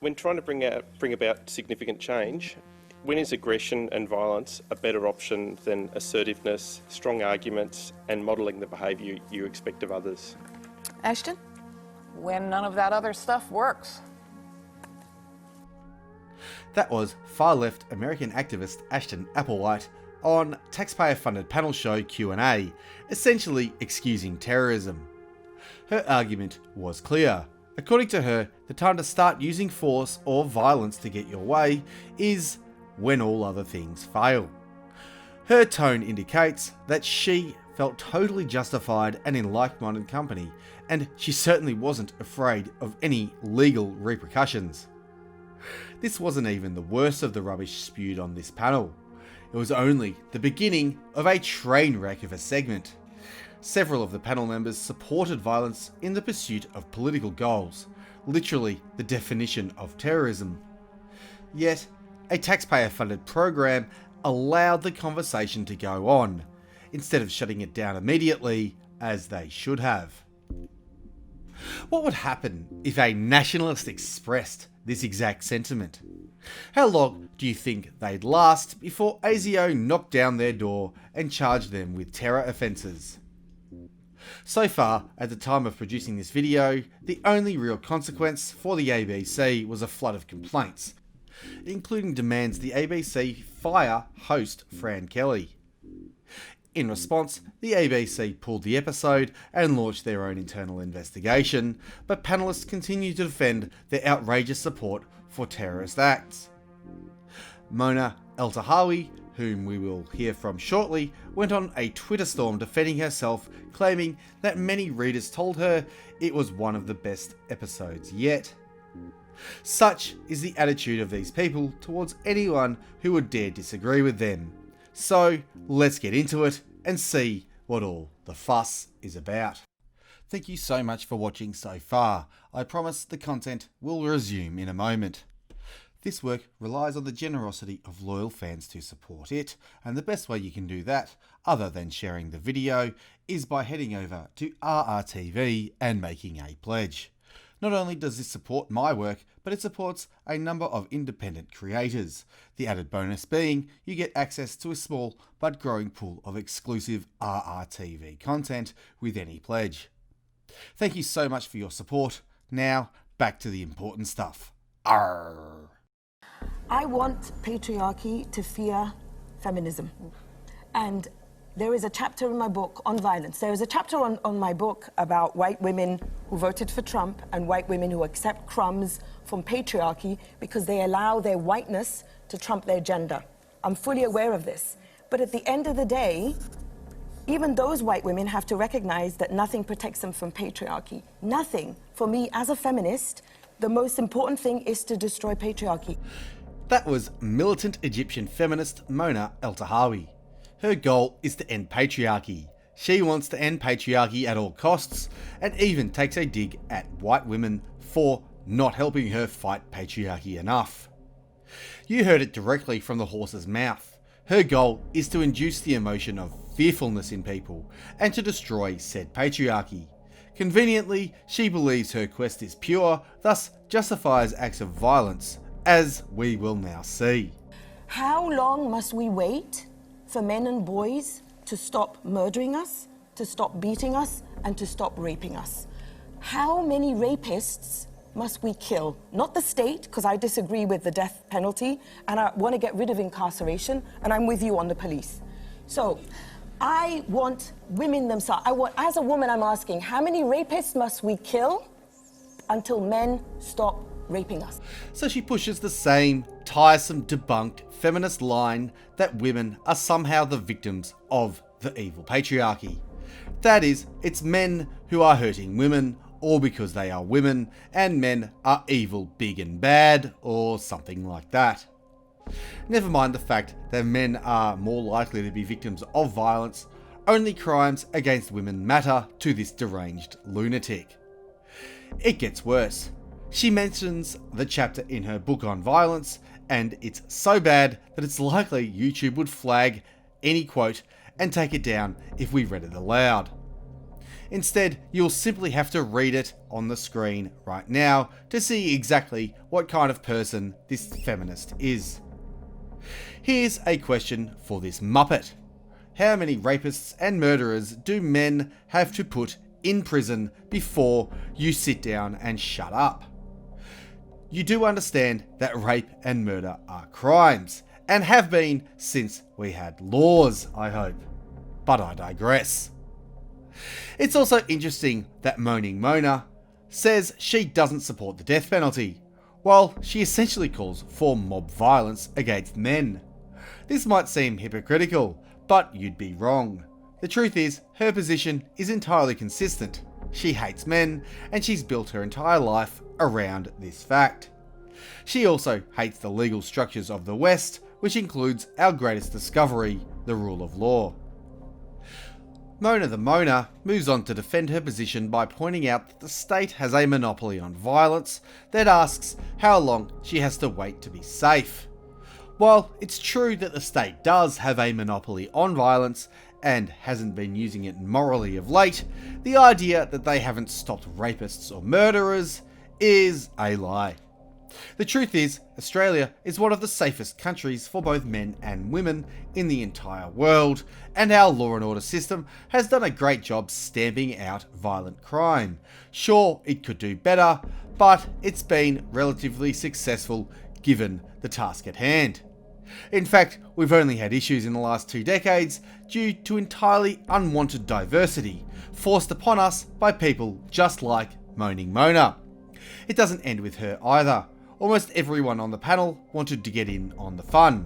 When trying to bring about significant change, when is aggression and violence a better option than assertiveness, strong arguments and modelling the behaviour you expect of others? Ashton? When none of that other stuff works. That was far-left American activist Ashton Applewhite on taxpayer-funded panel show Q&A, essentially excusing terrorism. Her argument was clear. According to her, the time to start using force or violence to get your way is when all other things fail. Her tone indicates that she felt totally justified and in like-minded company, and she certainly wasn't afraid of any legal repercussions. This wasn't even the worst of the rubbish spewed on this panel. It was only the beginning of a train wreck of a segment. Several of the panel members supported violence in the pursuit of political goals, literally the definition of terrorism. Yet, a taxpayer-funded program allowed the conversation to go on, instead of shutting it down immediately, as they should have. What would happen if a nationalist expressed this exact sentiment? How long do you think they'd last before ASIO knocked down their door and charged them with terror offences? So far, at the time of producing this video, the only real consequence for the ABC was a flood of complaints, including demands the ABC fire host Fran Kelly. In response, the ABC pulled the episode and launched their own internal investigation, but panellists continue to defend their outrageous support for terrorist acts. Mona Eltahawy, whom we will hear from shortly, went on a Twitter storm defending herself, claiming that many readers told her it was one of the best episodes yet. Such is the attitude of these people towards anyone who would dare disagree with them. So let's get into it and see what all the fuss is about. Thank you so much for watching so far. I promise the content will resume in a moment. This work relies on the generosity of loyal fans to support it, and the best way you can do that, other than sharing the video, is by heading over to RRTV and making a pledge. Not only does this support my work, but it supports a number of independent creators. The added bonus being you get access to a small but growing pool of exclusive RRTV content with any pledge. Thank you so much for your support. Now, back to the important stuff. Arrgh. I want patriarchy to fear feminism. And there is a chapter in my book on violence. There is a chapter on my book about white women who voted for Trump and white women who accept crumbs from patriarchy because they allow their whiteness to trump their gender. I'm fully aware of this. But at the end of the day, even those white women have to recognize that nothing protects them from patriarchy. Nothing. For me, as a feminist, the most important thing is to destroy patriarchy. That was militant Egyptian feminist Mona Eltahawy. Her goal is to end patriarchy. She wants to end patriarchy at all costs, and even takes a dig at white women for not helping her fight patriarchy enough. You heard it directly from the horse's mouth. Her goal is to induce the emotion of fearfulness in people, and to destroy said patriarchy. Conveniently, she believes her quest is pure, thus justifies acts of violence, as we will now see. How long must we wait for men and boys to stop murdering us, to stop beating us, and to stop raping us? How many rapists must we kill? Not the state, because I disagree with the death penalty, and I want to get rid of incarceration, and I'm with you on the police. So, I want women themselves. As a woman, I'm asking, how many rapists must we kill until men stop raping us? So she pushes the same tiresome, debunked feminist line that women are somehow the victims of the evil patriarchy. That is, it's men who are hurting women, all because they are women, and men are evil, big and bad, or something like that. Never mind the fact that men are more likely to be victims of violence, only crimes against women matter to this deranged lunatic. It gets worse. She mentions the chapter in her book on violence, and it's so bad that it's likely YouTube would flag any quote and take it down if we read it aloud. Instead, you'll simply have to read it on the screen right now to see exactly what kind of person this feminist is. Here's a question for this Muppet. How many rapists and murderers do men have to put in prison before you sit down and shut up? You do understand that rape and murder are crimes, and have been since we had laws, I hope. But I digress. It's also interesting that Moaning Mona says she doesn't support the death penalty, while she essentially calls for mob violence against men. This might seem hypocritical, but you'd be wrong. The truth is, her position is entirely consistent. She hates men, and she's built her entire life around this fact. She also hates the legal structures of the West, which includes our greatest discovery, the rule of law. Mona the Moaner moves on to defend her position by pointing out that the state has a monopoly on violence that asks how long she has to wait to be safe. While it's true that the state does have a monopoly on violence and hasn't been using it morally of late, the idea that they haven't stopped rapists or murderers is a lie. The truth is, Australia is one of the safest countries for both men and women in the entire world, and our law and order system has done a great job stamping out violent crime. Sure, it could do better, but it's been relatively successful given the task at hand. In fact, we've only had issues in the last 2 decades due to entirely unwanted diversity forced upon us by people just like Moaning Mona. It doesn't end with her either. Almost everyone on the panel wanted to get in on the fun.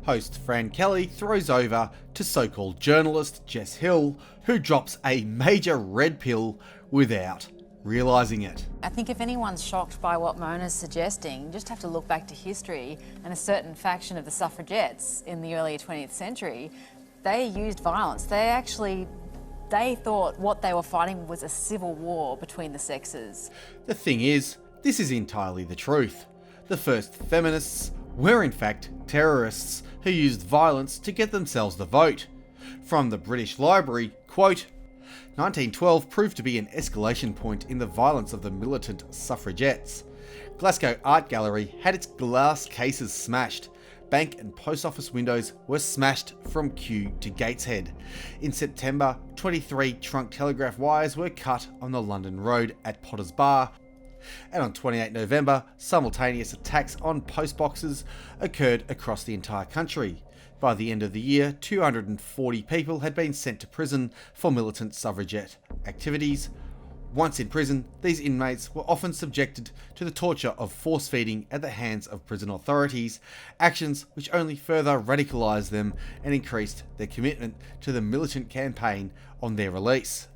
Host Fran Kelly throws over to so-called journalist Jess Hill, who drops a major red pill without realising it. I think if anyone's shocked by what Mona's suggesting, you just have to look back to history and a certain faction of the suffragettes in the early 20th century. They used violence. They thought what they were fighting was a civil war between the sexes. The thing is, this is entirely the truth. The first feminists were in fact terrorists who used violence to get themselves the vote. From the British Library, quote, 1912 proved to be an escalation point in the violence of the militant suffragettes. Glasgow Art Gallery had its glass cases smashed. Bank and post office windows were smashed from Kew to Gateshead. In September, 23 trunk telegraph wires were cut on the London Road at Potter's Bar. And on 28 November, simultaneous attacks on post boxes occurred across the entire country. By the end of the year, 240 people had been sent to prison for militant suffragette activities. Once in prison, these inmates were often subjected to the torture of force feeding at the hands of prison authorities, actions which only further radicalised them and increased their commitment to the militant campaign on their release.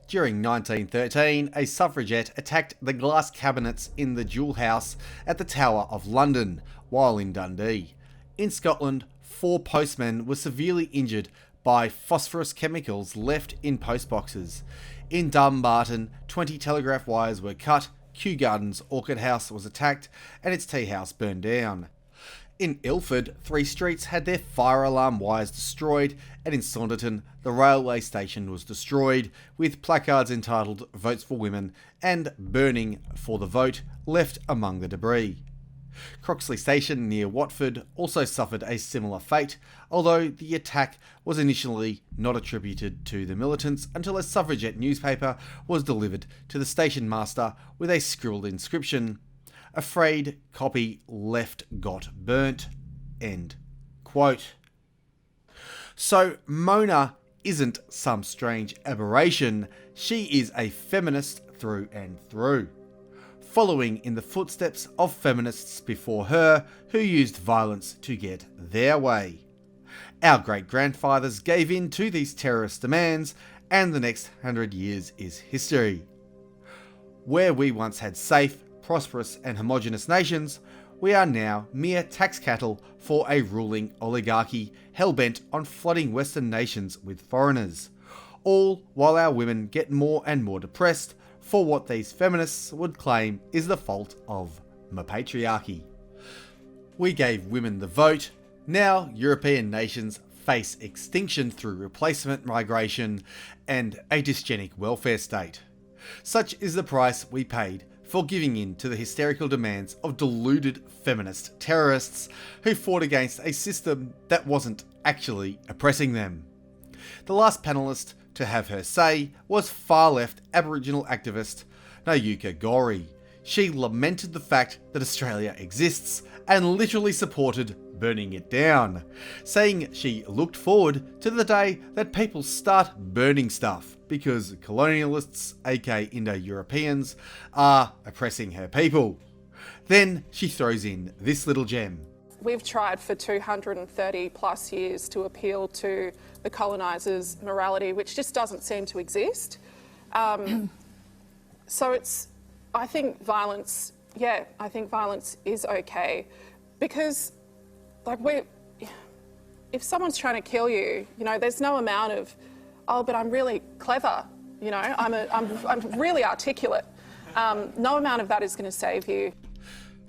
During 1913, a suffragette attacked the glass cabinets in the Jewel House at the Tower of London while in Dundee. In Scotland, 4 postmen were severely injured by phosphorus chemicals left in postboxes. In Dumbarton, 20 telegraph wires were cut, Kew Gardens Orchid House was attacked, and its tea house burned down. In Ilford, 3 streets had their fire alarm wires destroyed, and in Saunderton, the railway station was destroyed, with placards entitled Votes for Women and Burning for the Vote left among the debris. Croxley Station near Watford also suffered a similar fate, although the attack was initially not attributed to the militants until a suffragette newspaper was delivered to the station master with a scribbled inscription, "Afraid copy left got burnt." End quote. So Mona isn't some strange aberration, she is a feminist through and through, following in the footsteps of feminists before her who used violence to get their way. Our great-grandfathers gave in to these terrorist demands, and the next 100 years is history. Where we once had safe, prosperous and homogenous nations, we are now mere tax cattle for a ruling oligarchy hell-bent on flooding Western nations with foreigners, all while our women get more and more depressed for what these feminists would claim is the fault of patriarchy. We gave women the vote, now European nations face extinction through replacement migration and a dysgenic welfare state. Such is the price we paid for giving in to the hysterical demands of deluded feminist terrorists who fought against a system that wasn't actually oppressing them. The last panellist to have her say was far-left Aboriginal activist Nayuka Gori. She lamented the fact that Australia exists and literally supported burning it down, saying she looked forward to the day that people start burning stuff because colonialists, aka Indo-Europeans, are oppressing her people. Then she throws in this little gem. We've tried for 230 plus years to appeal to the colonisers' morality, which just doesn't seem to exist. So I think violence is okay, because if someone's trying to kill you, there's no amount of, oh, but I'm really clever, I'm really articulate. No amount of that is going to save you.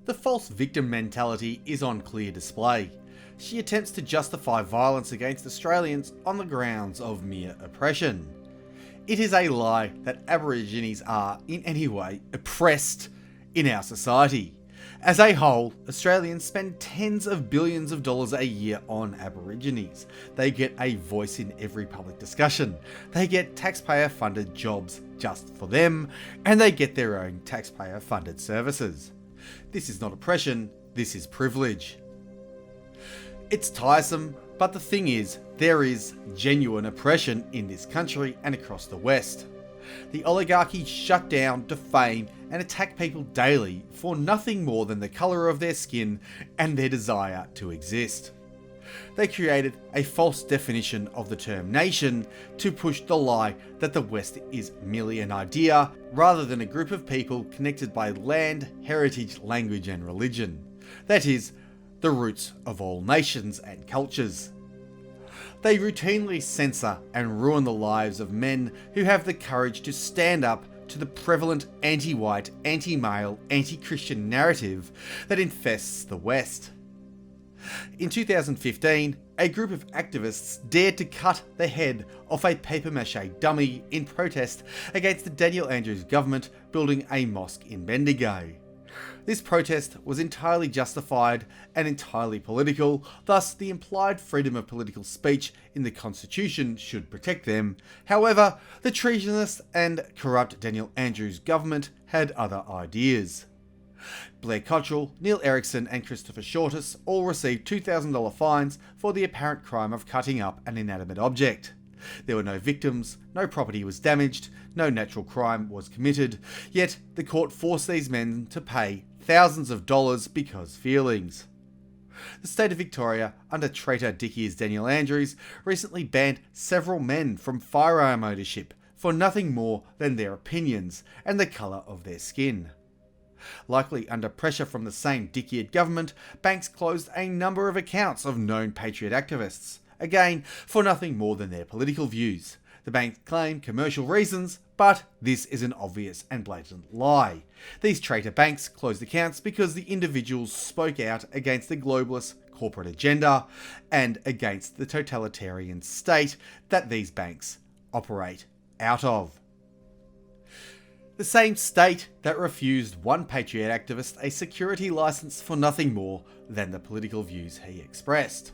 The false victim mentality is on clear display. She attempts to justify violence against Australians on the grounds of mere oppression. It is a lie that Aborigines are in any way oppressed in our society. As a whole, Australians spend tens of billions of dollars a year on Aborigines. They get a voice in every public discussion. They get taxpayer-funded jobs just for them, and they get their own taxpayer-funded services. This is not oppression, this is privilege. It's tiresome, but the thing is, there is genuine oppression in this country and across the West. The oligarchy shut down, defame, and attack people daily for nothing more than the colour of their skin and their desire to exist. They created a false definition of the term nation to push the lie that the West is merely an idea rather than a group of people connected by land, heritage, language and religion. That is, the roots of all nations and cultures. They routinely censor and ruin the lives of men who have the courage to stand up to the prevalent anti-white, anti-male, anti-Christian narrative that infests the West. In 2015, a group of activists dared to cut the head off a papier-mâché dummy in protest against the Daniel Andrews government building a mosque in Bendigo. This protest was entirely justified and entirely political, thus the implied freedom of political speech in the Constitution should protect them. However, the treasonous and corrupt Daniel Andrews government had other ideas. Blair Cottrell, Neil Erickson and Christopher Shortis all received $2,000 fines for the apparent crime of cutting up an inanimate object. There were no victims, no property was damaged, no natural crime was committed, yet the court forced these men to pay thousands of dollars because feelings. The state of Victoria, under traitor Dick Ears Daniel Andrews, recently banned several men from firearm ownership for nothing more than their opinions and the colour of their skin. Likely under pressure from the same dick-eared government, banks closed a number of accounts of known patriot activists, again for nothing more than their political views. The banks claim commercial reasons, but this is an obvious and blatant lie. These traitor banks closed accounts because the individuals spoke out against the globalist corporate agenda and against the totalitarian state that these banks operate out of. The same state that refused one patriot activist a security license for nothing more than the political views he expressed.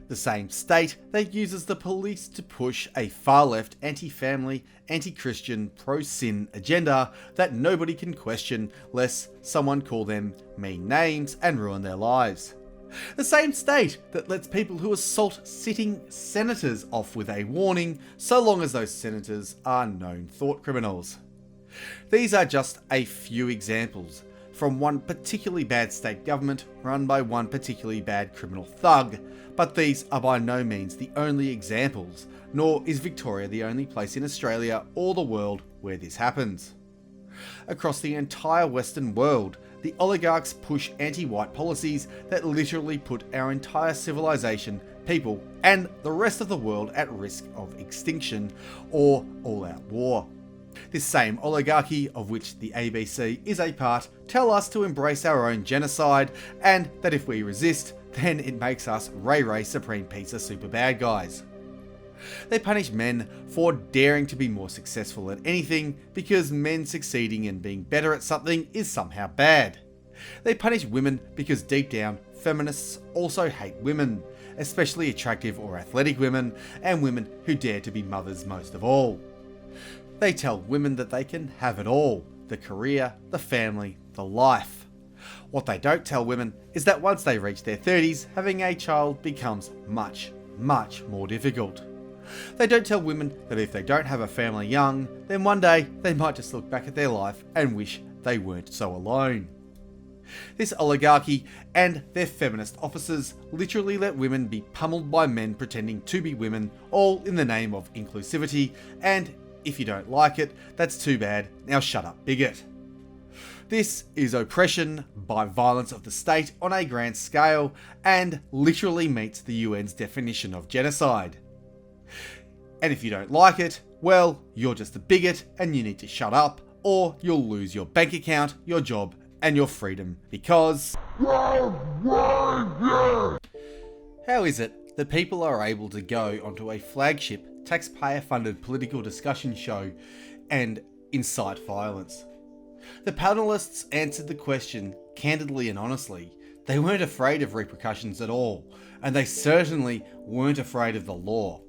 The same state that uses the police to push a far-left, anti-family, anti-Christian, pro-sin agenda that nobody can question lest someone call them mean names and ruin their lives. The same state that lets people who assault sitting senators off with a warning so long as those senators are known thought criminals. These are just a few examples from one particularly bad state government run by one particularly bad criminal thug, but these are by no means the only examples, nor is Victoria the only place in Australia or the world where this happens. Across the entire Western world, the oligarchs push anti-white policies that literally put our entire civilization, people, and the rest of the world at risk of extinction or all-out war. This same oligarchy, of which the ABC is a part, tell us to embrace our own genocide and that if we resist, then it makes us Ray Supreme Pizza super bad guys. They punish men for daring to be more successful at anything because men succeeding and being better at something is somehow bad. They punish women because deep down, feminists also hate women, especially attractive or athletic women, and women who dare to be mothers most of all. They tell women that they can have it all: the career, the family, the life. What they don't tell women is that once they reach their 30s, having a child becomes much more difficult. They don't tell women that if they don't have a family young, then one day they might just look back at their life and wish they weren't so alone. This oligarchy and their feminist officers literally let women be pummeled by men pretending to be women, all in the name of inclusivity, and if you don't like it, that's too bad, now shut up, bigot. This is oppression by violence of the state on a grand scale, and literally meets the UN's definition of genocide. And if you don't like it, well, you're just a bigot and you need to shut up, or you'll lose your bank account, your job, and your freedom, because... How is it that people are able to go onto a flagship, taxpayer-funded political discussion show and incite violence? The panelists answered the question candidly and honestly. They weren't afraid of repercussions at all, and they certainly weren't afraid of the law.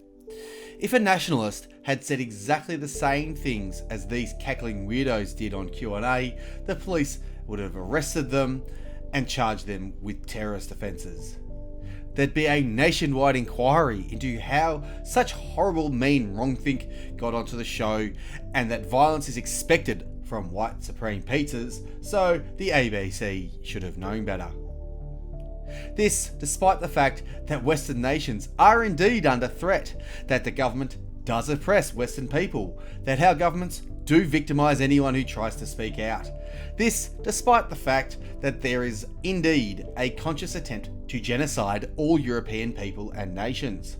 If a nationalist had said exactly the same things as these cackling weirdos did on Q&A, the police would have arrested them and charged them with terrorist offences. There'd be a nationwide inquiry into how such horrible, mean wrongthink got onto the show, and that violence is expected from white supreme pizzas, so the ABC should have known better. This despite the fact that Western nations are indeed under threat, that the government does oppress Western people, that our governments do victimise anyone who tries to speak out. This despite the fact that there is indeed a conscious attempt to genocide all European people and nations.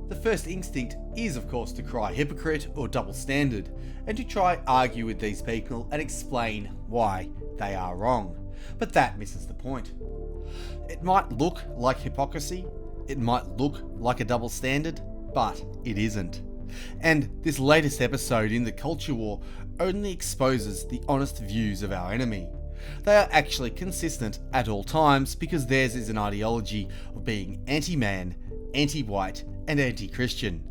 The first instinct is of course to cry hypocrite or double standard, and to try argue with these people and explain why they are wrong. But that misses the point. It might look like hypocrisy, it might look like a double standard, but it isn't. And this latest episode in the culture war only exposes the honest views of our enemy. They are actually consistent at all times because theirs is an ideology of being anti-man, anti-white, and anti-Christian.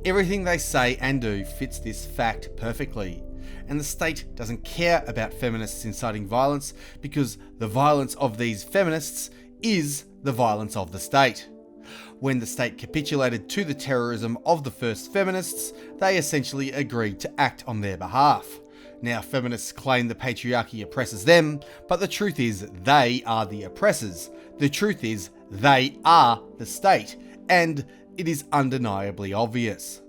Everything they say and do fits this fact perfectly, and the state doesn't care about feminists inciting violence because the violence of these feminists is the violence of the state. When the state capitulated to the terrorism of the first feminists, they essentially agreed to act on their behalf. Now, feminists claim the patriarchy oppresses them, but the truth is they are the oppressors. The truth is they are the state, and it is undeniably obvious.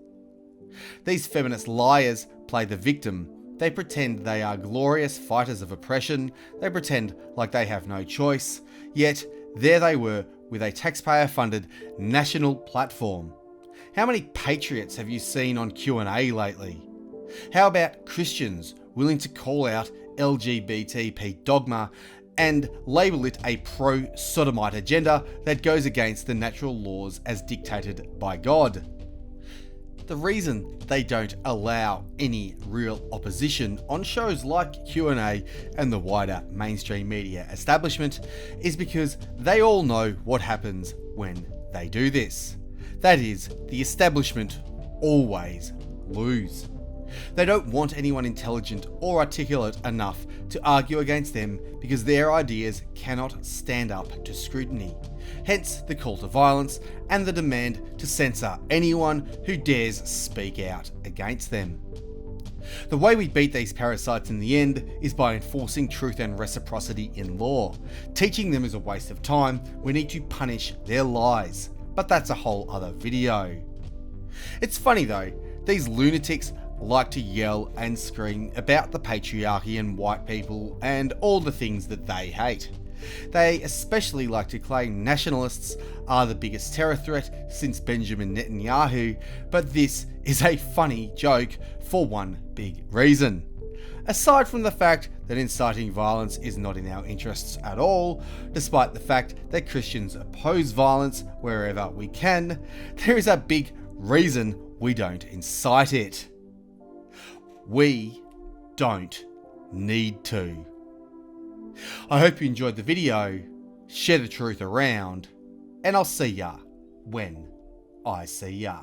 These feminist liars play the victim. They pretend they are glorious fighters of oppression. They pretend like they have no choice. Yet, there they were with a taxpayer-funded national platform. How many patriots have you seen on Q&A lately? How about Christians willing to call out LGBTP dogma and label it a pro-sodomite agenda that goes against the natural laws as dictated by God? The reason they don't allow any real opposition on shows like Q&A and the wider mainstream media establishment is because they all know what happens when they do this. That is, the establishment always lose. They don't want anyone intelligent or articulate enough to argue against them because their ideas cannot stand up to scrutiny. Hence the call to violence and the demand to censor anyone who dares speak out against them. The way we beat these parasites in the end is by enforcing truth and reciprocity in law. Teaching them is a waste of time. We need to punish their lies. But that's a whole other video. It's funny though, these lunatics like to yell and scream about the patriarchy and white people and all the things that they hate. They especially like to claim nationalists are the biggest terror threat since Benjamin Netanyahu, but this is a funny joke for one big reason. Aside from the fact that inciting violence is not in our interests at all, despite the fact that Christians oppose violence wherever we can, there is a big reason we don't incite it. We don't need to. I hope you enjoyed the video, share the truth around, and I'll see ya when I see ya.